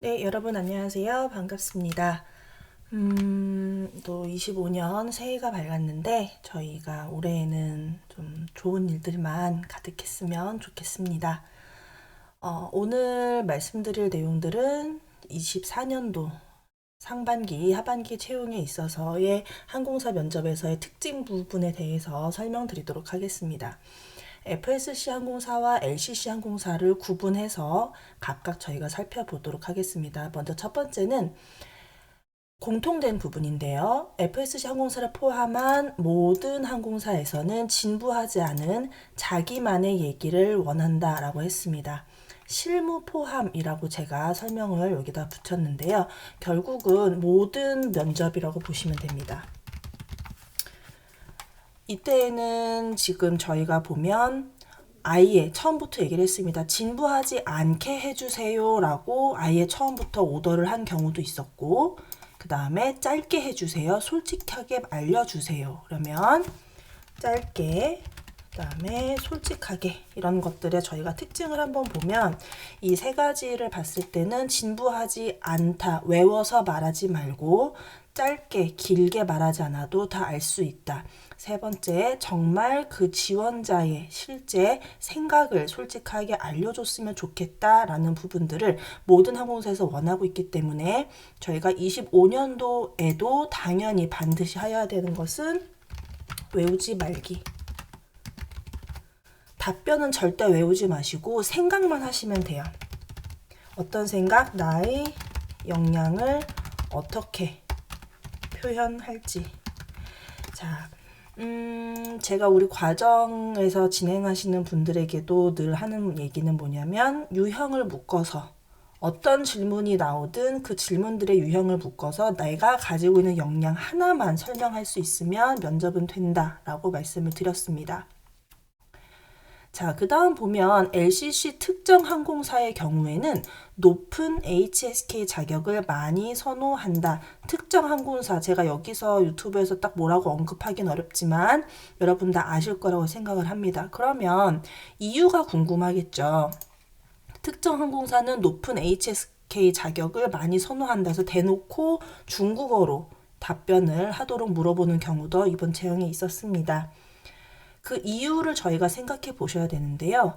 네, 여러분 안녕하세요. 반갑습니다. 또 25년 새해가 밝았는데 저희가 올해에는 좀 좋은 일들만 가득했으면 좋겠습니다. 오늘 말씀드릴 내용들은 24년도 상반기, 하반기 채용에 있어서의 항공사 면접에서의 특징 부분에 대해서 설명드리도록 하겠습니다. FSC 항공사와 LCC 항공사를 구분해서 각각 저희가 살펴보도록 하겠습니다. 먼저 첫 번째는 공통된 부분인데요. FSC 항공사를 포함한 모든 항공사에서는 진부하지 않은 자기만의 얘기를 원한다라고 했습니다. 실무 포함이라고 제가 설명을 여기다 붙였는데요. 결국은 모든 면접이라고 보시면 됩니다. 이때에는 지금 저희가 보면 아예 처음부터 얘기를 했습니다. 진부하지 않게 해주세요 라고 아예 처음부터 오더를 한 경우도 있었고, 그 다음에 짧게 해주세요, 솔직하게 알려주세요. 그러면 짧게, 그 다음에 솔직하게, 이런 것들의 저희가 특징을 한번 보면 이 세 가지를 봤을 때는 진부하지 않다, 외워서 말하지 말고 짧게 길게 말하지 않아도 다 알 수 있다. 세 번째, 정말 그 지원자의 실제 생각을 솔직하게 알려줬으면 좋겠다라는 부분들을 모든 항공사에서 원하고 있기 때문에 저희가 25년도에도 당연히 반드시 해야 되는 것은 외우지 말기. 답변은 절대 외우지 마시고 생각만 하시면 돼요. 어떤 생각? 나의 역량을 어떻게 표현할지. 자, 제가 우리 과정에서 진행하시는 분들에게도 늘 하는 얘기는 뭐냐면 유형을 묶어서 어떤 질문이 나오든 그 질문들의 유형을 묶어서 내가 가지고 있는 역량 하나만 설명할 수 있으면 면접은 된다라고 말씀을 드렸습니다. 자, 그 다음 보면 LCC 특정 항공사의 경우에는 높은 HSK 자격을 많이 선호한다. 특정 항공사, 제가 여기서 유튜브에서 딱 뭐라고 언급하긴 어렵지만 여러분 다 아실 거라고 생각을 합니다. 그러면 이유가 궁금하겠죠. 특정 항공사는 높은 HSK 자격을 많이 선호한다 해서 대놓고 중국어로 답변을 하도록 물어보는 경우도 이번 채용에 있었습니다. 그 이유를 저희가 생각해 보셔야 되는데요.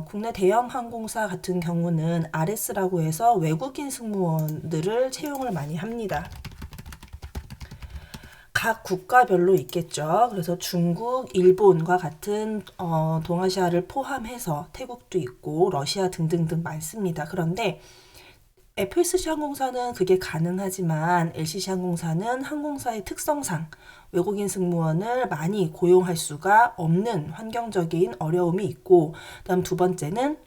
국내 대형 항공사 같은 경우는 RS라고 해서 외국인 승무원들을 채용을 많이 합니다. 각 국가별로 있겠죠. 그래서 중국, 일본과 같은 동아시아를 포함해서 태국도 있고 러시아 등등등 많습니다. 그런데 FSC 항공사는 그게 가능하지만 LCC 항공사는 항공사의 특성상 외국인 승무원을 많이 고용할 수가 없는 환경적인 어려움이 있고, 그다음 두 번째는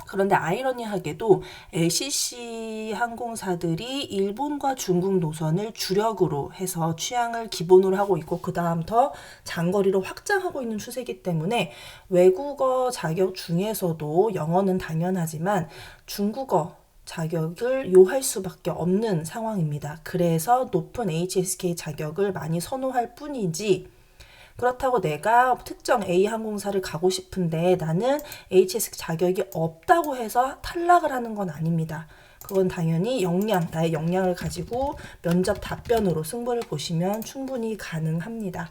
그런데 아이러니하게도 LCC 항공사들이 일본과 중국 노선을 주력으로 해서 취향을 기본으로 하고 있고 그 다음 더 장거리로 확장하고 있는 추세이기 때문에 외국어 자격 중에서도 영어는 당연하지만 중국어 자격을 요할 수밖에 없는 상황입니다. 그래서 높은 HSK 자격을 많이 선호할 뿐이지 그렇다고 내가 특정 A 항공사를 가고 싶은데 나는 HS 자격이 없다고 해서 탈락을 하는 건 아닙니다. 그건 당연히 나의 역량을 가지고 면접 답변으로 승부를 보시면 충분히 가능합니다.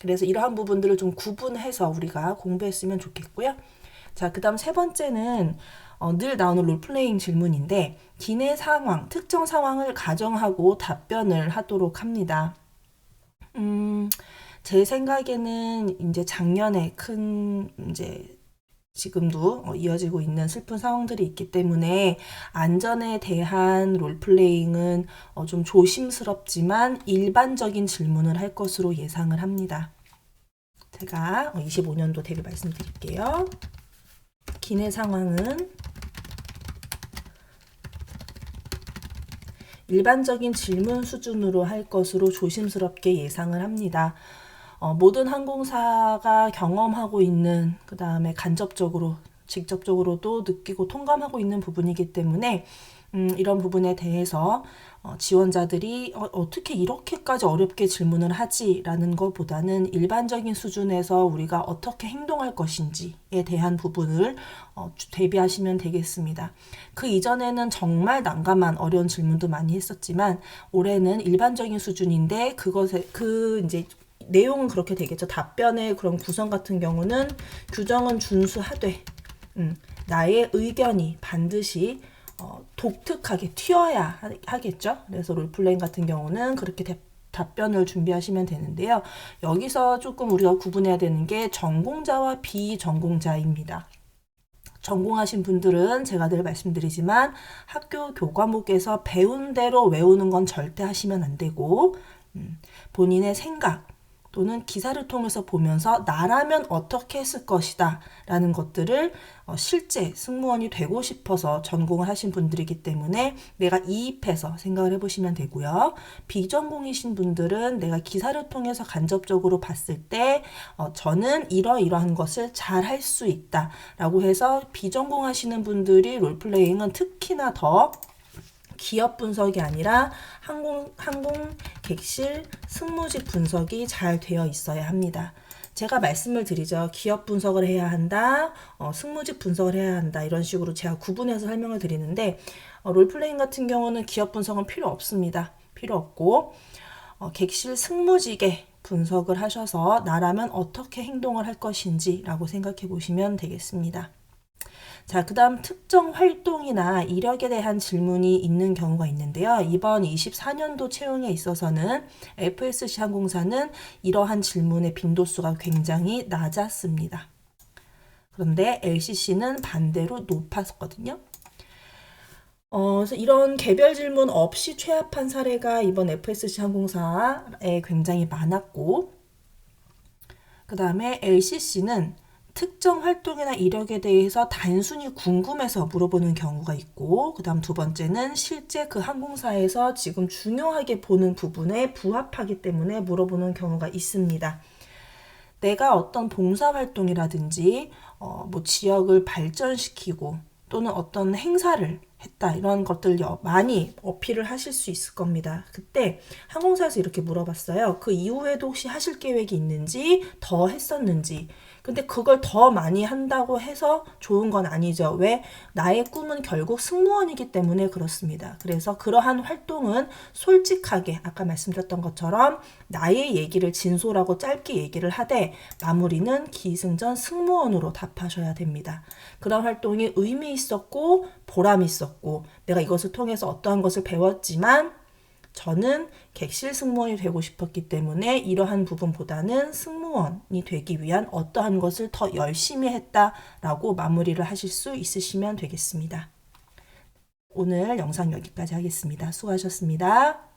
그래서 이러한 부분들을 좀 구분해서 우리가 공부했으면 좋겠고요. 자, 그 다음 세 번째는 늘 나오는 롤플레잉 질문인데 기내 상황, 특정 상황을 가정하고 답변을 하도록 합니다. 제 생각에는 이제 작년에 큰 이제 지금도 이어지고 있는 슬픈 상황들이 있기 때문에 안전에 대한 롤플레잉은 좀 조심스럽지만 일반적인 질문을 할 것으로 예상을 합니다. 제가 25년도 대비 말씀드릴게요. 기내 상황은 일반적인 질문 수준으로 할 것으로 조심스럽게 예상을 합니다. 모든 항공사가 경험하고 있는, 그 다음에 간접적으로, 직접적으로도 느끼고 통감하고 있는 부분이기 때문에 이런 부분에 대해서 지원자들이 어떻게 이렇게까지 어렵게 질문을 하지라는 것보다는 일반적인 수준에서 우리가 어떻게 행동할 것인지에 대한 부분을 대비하시면 되겠습니다. 그 이전에는 정말 난감한 어려운 질문도 많이 했었지만 올해는 일반적인 수준인데 이제 내용은 그렇게 되겠죠. 답변의 그런 구성 같은 경우는 규정은 준수하되 나의 의견이 반드시 독특하게 튀어야 하겠죠. 그래서 롤플레잉 같은 경우는 그렇게 답변을 준비하시면 되는데요. 여기서 조금 우리가 구분해야 되는 게 전공자와 비전공자입니다. 전공하신 분들은 제가 늘 말씀드리지만 학교 교과목에서 배운 대로 외우는 건 절대 하시면 안 되고 본인의 생각 또는 기사를 통해서 보면서 나라면 어떻게 했을 것이다 라는 것들을 실제 승무원이 되고 싶어서 전공을 하신 분들이기 때문에 내가 이입해서 생각을 해보시면 되고요. 비전공이신 분들은 내가 기사를 통해서 간접적으로 봤을 때 저는 이러이러한 것을 잘 할 수 있다 라고 해서 비전공하시는 분들이 롤플레잉은 특히나 더 기업 분석이 아니라 항공 객실 승무직 분석이 잘 되어 있어야 합니다. 제가 말씀을 드리죠. 기업 분석을 해야 한다, 승무직 분석을 해야 한다 이런 식으로 제가 구분해서 설명을 드리는데 롤플레잉 같은 경우는 기업 분석은 필요 없습니다. 필요 없고 객실 승무직에 분석을 하셔서 나라면 어떻게 행동을 할 것인지 라고 생각해 보시면 되겠습니다. 자, 그 다음 특정 활동이나 이력에 대한 질문이 있는 경우가 있는데요. 이번 24년도 채용에 있어서는 FSC 항공사는 이러한 질문의 빈도수가 굉장히 낮았습니다. 그런데 LCC는 반대로 높았거든요. 그래서 이런 개별 질문 없이 취합한 사례가 이번 FSC 항공사에 굉장히 많았고, 그 다음에 LCC는 특정 활동이나 이력에 대해서 단순히 궁금해서 물어보는 경우가 있고, 그 다음 두 번째는 실제 그 항공사에서 지금 중요하게 보는 부분에 부합하기 때문에 물어보는 경우가 있습니다. 내가 어떤 봉사활동이라든지 뭐 지역을 발전시키고 또는 어떤 행사를 했다 이런 것들 많이 어필을 하실 수 있을 겁니다. 그때 항공사에서 이렇게 물어봤어요. 그 이후에도 혹시 하실 계획이 있는지, 더 했었는지. 근데 그걸 더 많이 한다고 해서 좋은 건 아니죠. 왜? 나의 꿈은 결국 승무원이기 때문에 그렇습니다. 그래서 그러한 활동은 솔직하게 아까 말씀드렸던 것처럼 나의 얘기를 진솔하고 짧게 얘기를 하되 마무리는 기승전 승무원으로 답하셔야 됩니다. 그런 활동이 의미 있었고 보람 있었고 내가 이것을 통해서 어떠한 것을 배웠지만 저는 객실 승무원이 되고 싶었기 때문에 이러한 부분보다는 승무원이 되기 위한 어떠한 것을 더 열심히 했다라고 마무리를 하실 수 있으시면 되겠습니다. 오늘 영상 여기까지 하겠습니다. 수고하셨습니다.